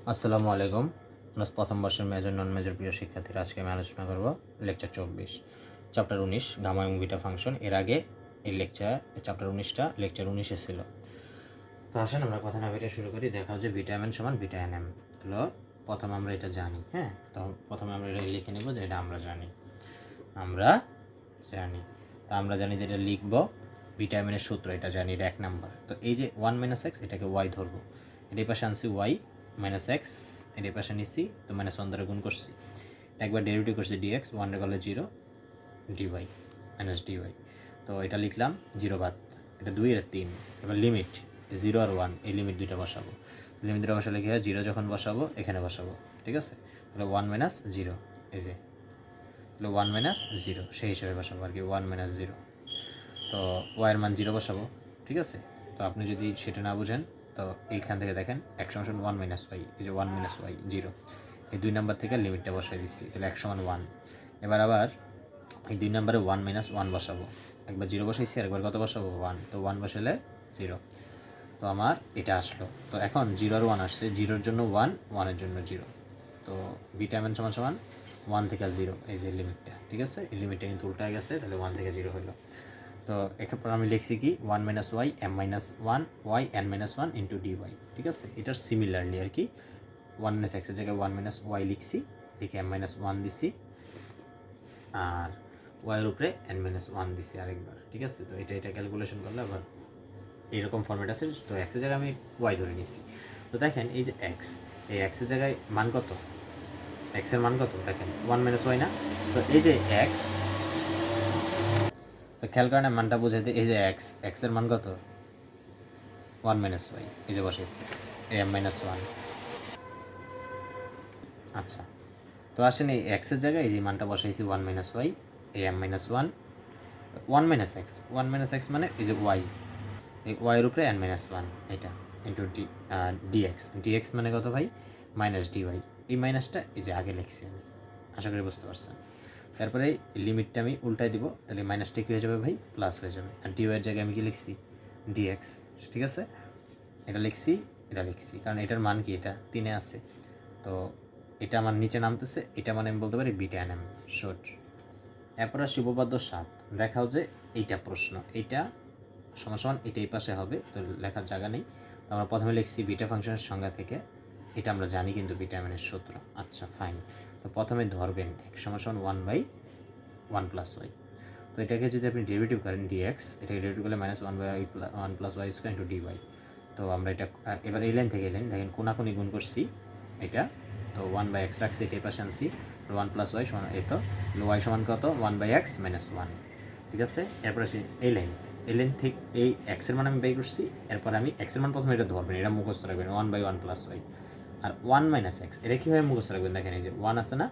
আসসালামু আলাইকুম। অনার্স প্রথম বর্ষের মেজর নন মেজর প্রিয় শিক্ষার্থীরা, আজকে আমি আলোচনা করব লেকচার 24 চ্যাপ্টার 19 গামা এবং বিটা ফাংশন। এর আগে এই চ্যাপ্টার 19টা লেকচার 19-এ ছিল। তো আসেন আমরা কথা না বেরিয়ে শুরু করি। দেখা হচ্ছে বিটা এম এন সমান বিটা এন এম। তাহলে প্রথমে আমরা এটা জানি, হ্যাঁ। তো প্রথমে আমরা এটা লিখে নেব যে এটা আমরা জানি। তো আমরা জানি যে এটা লিখব বিটা এম এর সূত্র, এটা জানি, এটা 1 নাম্বার। তো এই যে 1 - x, এটাকে y ধরবো, এটার পাশে আনছি y - x, এটার পাশে নিছি, তো -1 দ্বারা গুণ করছি, একবার ডেরিভেটিভ করছি dx, 1 এর গেলে 0, dy dy। তো এটা লিখলাম 0 বাদ, এটা 2 এর 3। এবার লিমিট 0 আর 1, এই লিমিট দুইটা বসাবো। লিমিট দুটো বসালে কি হয়, 0 যখন বসাবো এখানে বসাবো, ঠিক আছে। তাহলে 1 - 0, এই যে 1 - 0 সেই হিসাবে বসাবো আর কি, 1 - 0। তো ওয়াইয়ের মান 0 বসাবো, ঠিক আছে। তো আপনি যদি সেটা না বুঝেন, তো এইখান থেকে দেখেন 1 = 1 - y, এই যে 1 - y 0, এই 2 নাম্বার থেকে লিমিটটা বসাই দিচ্ছি, তাহলে 1 = 1। এবার আবার এই 2 নাম্বারে 1 - 1 বসাবো, একবার 0 বসাইছি আর একবার কত বসাবো, 1। তো 1 বসালে 0, তো আমার এটা আসলো। তো এখন 0 আর 1 আসছে, 0-এর জন্য 1, 1-এর জন্য 0। তো বিটা এম এন সমান 1 থেকে 0, এই যে লিমিটটা, ঠিক আছে। এই লিমিটটা কিন্তু উল্টায় গেছে, তাহলে 1 থেকে 0 হলো। তো এরপর আমি লিখছি কি 1 - y m - 1 y n - 1 into dy, ঠিক আছে। এটার সিমিলারলি আর কি 1 - x এর জায়গায় 1 - y লিখছি, লিখে m - 1 দিছি, আর y এর উপরে n - 1 দিছি আরেকবার, ঠিক আছে। তো এটা ক্যালকুলেশন করলে আবার এইরকম ফর্মেট আছে। তো x এর জায়গায় আমি y ধরে নিচ্ছি। তো দেখেন এই যে x, এই x এর জায়গায় মান কত, x এর মান কত দেখেন 1 - y না। তো এই যে x, তো খেয়াল করেন মানটা বুঝাইতে, এই যে x এর মান কত 1 - y, এই যে বসাইছি m - 1। আচ্ছা, তো আসেন এই x এর জায়গায় এই যে মানটা বসাইছি 1 - y, এই m - 1, 1 - x, 1 - x মানে এই যে y, এই y এর উপরে n - 1, এটা ইন্টু dx মানে কত ভাই, -dy। এই মাইনাসটা এই যে আগে লিখছি আমি, আশা করি বুঝতে পারছেন। তারপরে লিমিটটা আমি উল্টাই দিব, তাহলে মাইনাসটা কী হয়ে যাবে ভাই, প্লাস হয়ে যাবে। আর dy এর জায়গায় আমি কি লিখছি, dx, ঠিক আছে। এটা লিখছি কারণ এটার মান কি, এটা 3-এ আছে। তো এটা আমার নিচে নামতেছে, এটা মানে আমি বলতে পারি বিটা এন এম শর্ট। এরপর আসি উপপাদ্য 7। দেখাও যে এইটা প্রশ্ন, এইটা সমান এটা এই পাশে হবে, তো লেখার জায়গা নেই। তো আমরা প্রথমে লিখছি বিটা ফাংশনের সংজ্ঞা থেকে, এটা আমরা জানি কিন্তু বিটা এম এর সূত্র। আচ্ছা ফাইন। তো প্রথমে ধরবেন x = 1/1 + y। তো এটাকে যদি আপনি ডেরিভেটিভ করেন dx, এটাকে ডেরিভেটিভ করলে -1/1 + y² ইন্টু dy। তো আমরা এটা এবার এই লাইন থেকে এই লাইন দেখেন কোনাকুনি গুণ করছি এটা, তো 1/x রাখছি, এটা পাশে আনছি, 1 + y সমান, এই তো y সমান কত 1/x - 1, ঠিক আছে। এরপর আসি এই লাইন থেকে এই x এর মান আমি বের করছি। এরপর আমি x এর মান প্রথমে এটা ধরবেন, এটা মুখস্থ রাখবেন 1/1 + y, আর 1 - x এটা কীভাবে মুখস্থ রাখবেন দেখেন, এই যে 1 আছে না,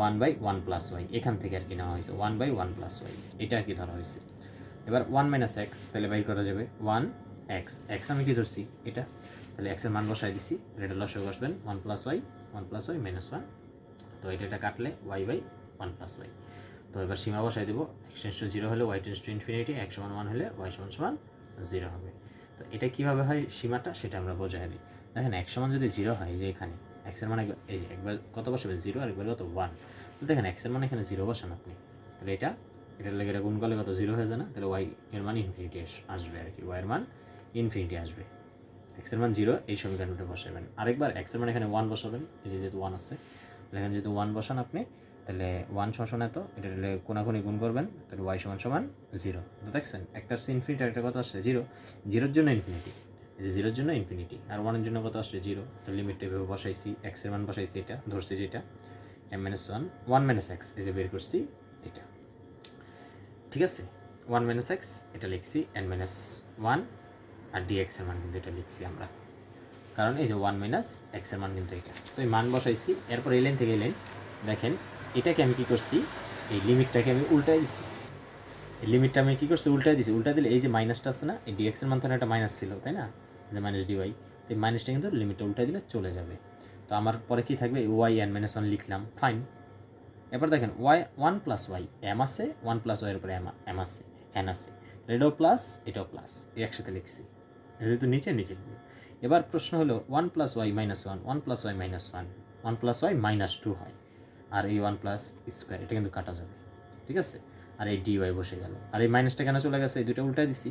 1/1 + y এখান থেকে আর কি নেওয়া হয়েছে, 1/1 + y এটা আর কি ধরা হয়েছে। এবার 1 - x তাহলে বাইর করা যাবে 1x, x আমি কি ধরছি এটা, তাহলে x এর মান বসাই দিছি, তাহলে এটা লসাগু আসবেন 1 + y, 1 + y - 1। তো এটা কাটলে y/1 + y। তো এবার সীমা বসাই দেবো, x → 0 হলে y → ∞, x = 1 হলে y = 0 হবে। তো এটা কীভাবে হয় সীমাটা, সেটা আমরা বোঝাই দিই। দেখেন x সমান যদি 0 হয়, যে এখানে x এর মান এই যে একবার কত বসাবেন 0, আর একবার কত 1। তো দেখেন x এর মান এখানে 0 বসান আপনি, তাহলে এটার লেগে এটা গুণ করলে কত 0 হয়ে যায় না, তাহলে y এর মান ইনফিনিটি আসবে আর কি, y এর মান ইনফিনিটি আসবে। x এর মান 0 এই সমীকরণটা বসাবেন, আরেকবার x এর মান এখানে 1 বসাবেন, এই যে যেহেতু 1 আছে, তাহলে এখানে যেহেতু 1 বসান আপনি, তাহলে 1 সমান এত, এটা কোনাকুনি গুণ করবেন, তাহলে y = 0। তো দেখছেন একটা আসছে ইনফিনিটি, একটা কত আসছে 0, 0-এর জন্য ইনফিনিটি, এই যে 0-এর জন্য ইনফিনিটি, আর 1-এর জন্য কত আসছে 0। তো লিমিটটা এভাবে বসাইছি, x এর মান বসাইছি, এটা ধরছি যেটা m - 1, 1 - x এই যে বের করছি এটা, ঠিক আছে। 1 - x এটা লিখছি, n - 1, আর dx এর মান কিন্তু এটা লিখছি আমরা, কারণ এই যে 1 - x এর মান কিন্তু এটা। তো এই মান বসাইছি, এরপর এই লাইন থেকে এই লাইন দেখেন, এটাকে আমি কী করছি, এই লিমিটটাকে আমি উল্টাই দিছি, এই লিমিটটা আমি কী করছি উল্টাই দিছি, উল্টাই দিলে এই যে মাইনাসটা আছে না, এই dx এর মান তো একটা মাইনাস ছিল তাই না, যে -dy, তো এই মাইনাসটা কিন্তু লিমিটটা উল্টাই দিলে চলে যাবে। তো আমার পরে কি থাকবে, y n - 1 লিখলাম, ফাইন। এবার দেখেন y 1 + y m আছে, 1 + y এর উপরে m আছে, n আছে, এটাও প্লাস এটাও প্লাস, এই একসাথে লিখছি, যেহেতু নিচে এবার প্রশ্ন হলো 1 + y - 1 1 + y - 1 1 + y - 2 হয়, আর এই 1 প্লাস স্কোয়ার এটা কিন্তু কাটা যাবে, ঠিক আছে। আর এই dy বসে গেল, আর এই মাইনাসটা কেন চলে গেছে, এই দুটো উল্টাই দিছি।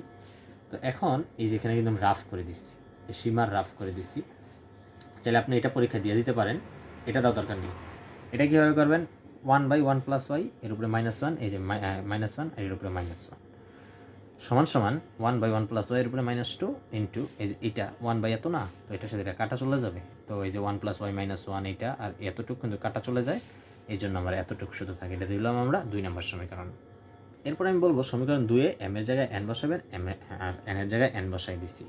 তো এখন এই যে এখানে কিন্তু রাফ করে দিচ্ছি, এই সীমার রাফ করে দিচ্ছি। চাইলে আপনি এটা পরীক্ষা দিয়ে দিতে পারেন, এটা দেওয়ার দরকার নেই। এটা কীভাবে করবেন, 1/1 + y এর উপরে -1, এই যে -1 এর উপরে -1 সমান সমান 1/1 + y এর উপরে -2 ইন্টু এই যে এটা 1/, এত না, তো এটার সাথে এটা কাটা চলে যাবে, তো এই যে 1 + y - 1 এটা আর এতটুকু কিন্তু কাটা চলে যায়, এই জন্য আমার এতটুকু শুধু থাকে। এটা দিলাম আমরা 2 নম্বর সমীকরণ। এরপর আমি বলবো সমীকরণ 2 এ m এর জায়গায় n বসাবেন, আর n এর জায়গায় n বসাই দিছি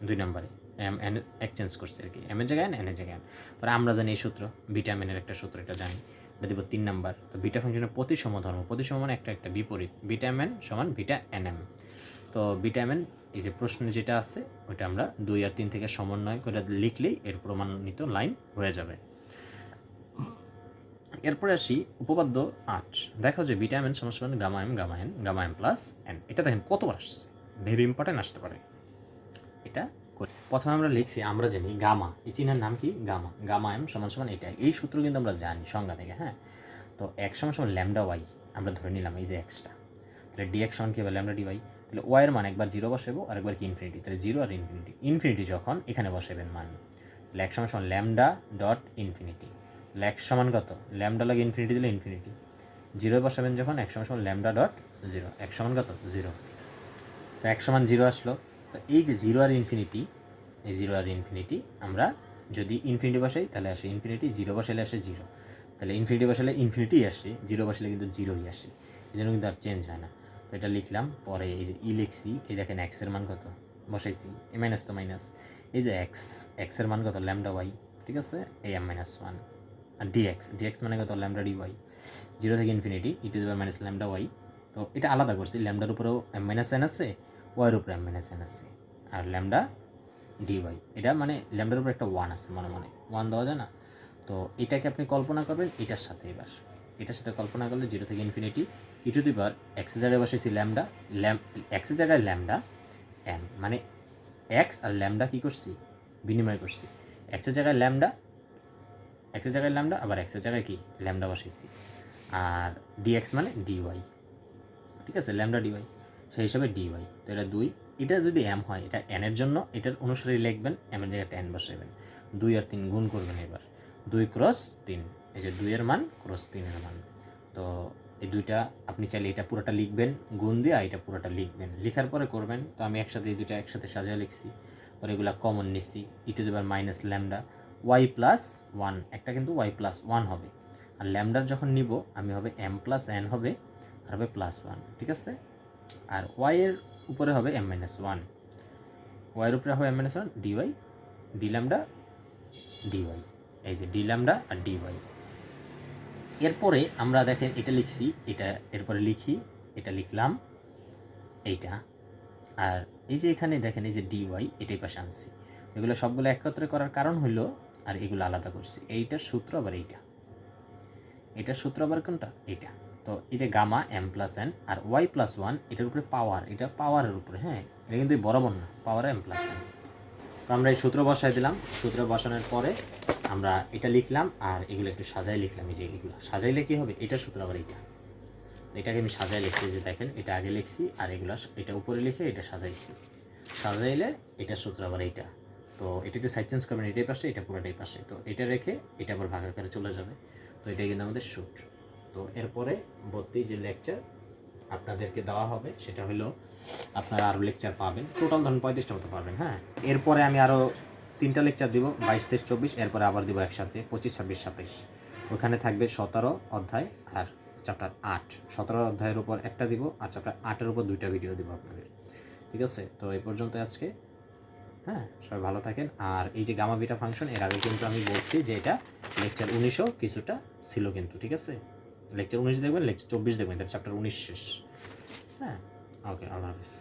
2 নম্বরে, n এক্সচেঞ্জ করছি আর কি, m এর জায়গায় n এর জায়গায় n। পরে আমরা জানি এই সূত্র, বিটা m এর একটা সূত্র, এটা জানি, এটা দিব 3 নম্বর। তো বিটা ফাংশনের প্রতিসম ধর্ম, প্রতিসম মানে একটা বিপরীত, বিটা m n সমান বিটা nm। তো বিটা m n এই যে প্রশ্নে যেটা আছে ওইটা আমরা 2 আর 3 থেকে সমন্বয় করে লিখলেই এর প্রমাণিত লাইন হয়ে যাবে। এরপরে আসি উপপাদ্য 8। দেখো যে বিটা m n সমান gamma m gamma n gamma m plus n। এটা দেখেন কতবার আসছে, ভেরি ইম্পর্টেন্ট আসতে পারে। এটা প্রথমে আমরা লিখছি, আমরা জানি গামা, এই চিহ্নের নাম কি, গামা, গামা m সমান এটা, এই সূত্র কিন্তু আমরা জানি সংজ্ঞা থেকে, হ্যাঁ। তো x সমান ল্যামডা ওয়াই আমরা ধরে নিলাম, এই যে এক্সটা, তাহলে dx সমান কি হবে ল্যামডা dy। তাহলে y এর মান একবার 0 বসাবো আর একবার কি ইনফিনিটি, তাহলে 0 আর ইনফিনিটি, ইনফিনিটি যখন এখানে বসাবেন মান, তাহলে x সমান ল্যামডা ডট ইনফিনিটি, তাহলে x সমান কত, ল্যামডা লগ ইনফিনিটি দিলে ইনফিনিটি, 0 বসাবেন যখন x সমান ল্যামডা ডট 0, x সমান কত 0, তো x সমান 0 আসলো। তো এই যে 0 আর ইনফিনিটি, এই 0 আর ইনফিনিটি আমরা যদি ইনফিনিটি বসাই তাহলে আসে ইনফিনিটি, 0 বসাইলে আসে 0, তাহলে ইনফিনিটি বসালে ইনফিনিটি আসে, 0 বসালে কিন্তু 0ই আসে, এই জন্য কিন্তু আর চেঞ্জ হয় না। তো এটা লিখলাম, পরে এই যে লিখছি, এই দেখেন x এর মান কত বসাইছি, এ মাইনাস তো মাইনাস, এই যে x এর মান কত ল্যামডা ওয়াই, ঠিক আছে, এই m-1, আর dx মানে কত ল্যামডা dy, 0 থেকে infinity e to the power minus lambda y. তো এটা আলাদা করছি, ল্যামডার উপরেও m-n আছে, ওয়াইয়ের উপরে m-n আছে, আর ল্যামডা dy, এটা মানে ল্যামডার উপরে একটা 1 আছে, মনে 1 দেওয়া যায় না। তো এটাকে আপনি কল্পনা করবেন এটার সাথে, এবার এটার সাথে কল্পনা করলে 0 থেকে infinity E to the power x এর জায়গায় বসাইছি ল্যামডা, x এর জায়গায় ল্যামডা m, মানে x আর ল্যামডা কী করছি, বিনিময় করছি, x এর জায়গায় ল্যামডা, আবার x এর জায়গায় কি ল্যামডা বসাইছি, আর dx মানে dy, ঠিক আছে, ল্যামডা dy, সেই হিসাবে dy। তো এটা 2, এটা যদি m হয়, এটা n এর জন্য এটার অনুসারে লিখবেন, m এর জায়গায় n বসাইবেন, 2 আর 3 গুণ করবেন, এবার 2 × 3, এই যে 2 এর মান ক্রস 3 এর মান। তো এই দুইটা আপনি চাইলে এটা পুরোটা লিখবেন গুণ দিয়ে, এটা পুরোটা লিখবেন, লিখার পরে করবেন। তো আমি একসাথে এই দুইটা একসাথে সাজিয়ে লিখছি, পরে এগুলো কমন নিচ্ছি, e to the power minus lambda y plus 1, একটা কিন্তু ওয়াই প্লাস 1 হবে, আর ল্যামডার যখন নিব আমি হবে m প্লাস n হবে, আর হবে +1, ঠিক আছে। আর ওয়াই এর উপরে হবে m-1, ওয়াই এর উপরে হবে m-1 dy, D lambda dy, এই যে ডি ল্যামডা আর dy। এরপরে আমরা দেখেন এটা লিখছি, এটা এরপরে লিখি, এটা লিখলাম এইটা, আর এই যে এখানে দেখেন এই যে dy, এটাই পাশে আনছি, এগুলো সবগুলো একত্রে করার কারণ হলো, আর এগুলো আলাদা করছি, এইটার সূত্র আবার এটার সূত্র আবার কোনটা, এইটা। তো এই যে গামা m+n আর y+1, এটার উপরে পাওয়ার, এটা পাওয়ারের উপরে, হ্যাঁ, এটা কিন্তু বরাবর না, পাওয়ার m+n। তো আমরা এই সূত্র বসাই দিলাম, সূত্র বসানোর পরে আমরা এটা লিখলাম, আর এগুলো একটু সাজাই লিখলাম, এই যে এগুলো সাজাইলে কী হবে, এটার সূত্র আবার এইটা, এটাকে আমি সাজাই লিখছি, যে দেখেন এটা আগে লিখছি, আর এগুলো এটা উপরে লিখে এটা সাজাইছি, সাজাইলে এটার সূত্র আবার এইটা। তো এটা একটু সাইড চেঞ্জ করবেন, এটাই পাশে, এটা পুরোটাই পাশে, তো এটা রেখে এটা আবার ভাগ আকারে চলে যাবে। তো এটাই কিন্তু আমাদের সূত্র। তো এরপরে 32 যে লেকচার আপনাদেরকে দেওয়া হবে সেটা হলো, আপনারা আরও লেকচার পাবেন, টোটাল ধরুন 35টা মতো পাবেন, হ্যাঁ। এরপরে আমি আরও 3টা লেকচার দিব, 22, 23, 24, এরপরে আবার দিব একসাথে 25, 26, 27। ওখানে থাকবে 17 অধ্যায় আর চ্যাপ্টার 8, 17 অধ্যায়ের উপর একটা দিব, আর চ্যাপ্টার 8-এর উপর 2টা ভিডিও দিব আপনাদের, ঠিক আছে। তো এই পর্যন্ত আজকে, হ্যাঁ, সবাই ভালো থাকেন। আর এই যে গামা বিটা ফাংশন, এর আগে কিন্তু আমি বলছি যে এটা লেকচার 19ও কিছুটা ছিল কিন্তু, ঠিক আছে। লেকচার 19 দেখবেন, লেকচার 24 দেখবেন, এটা চ্যাপ্টার 19 শেষ, হ্যাঁ। ওকে, আল্লাহ হাফিজ।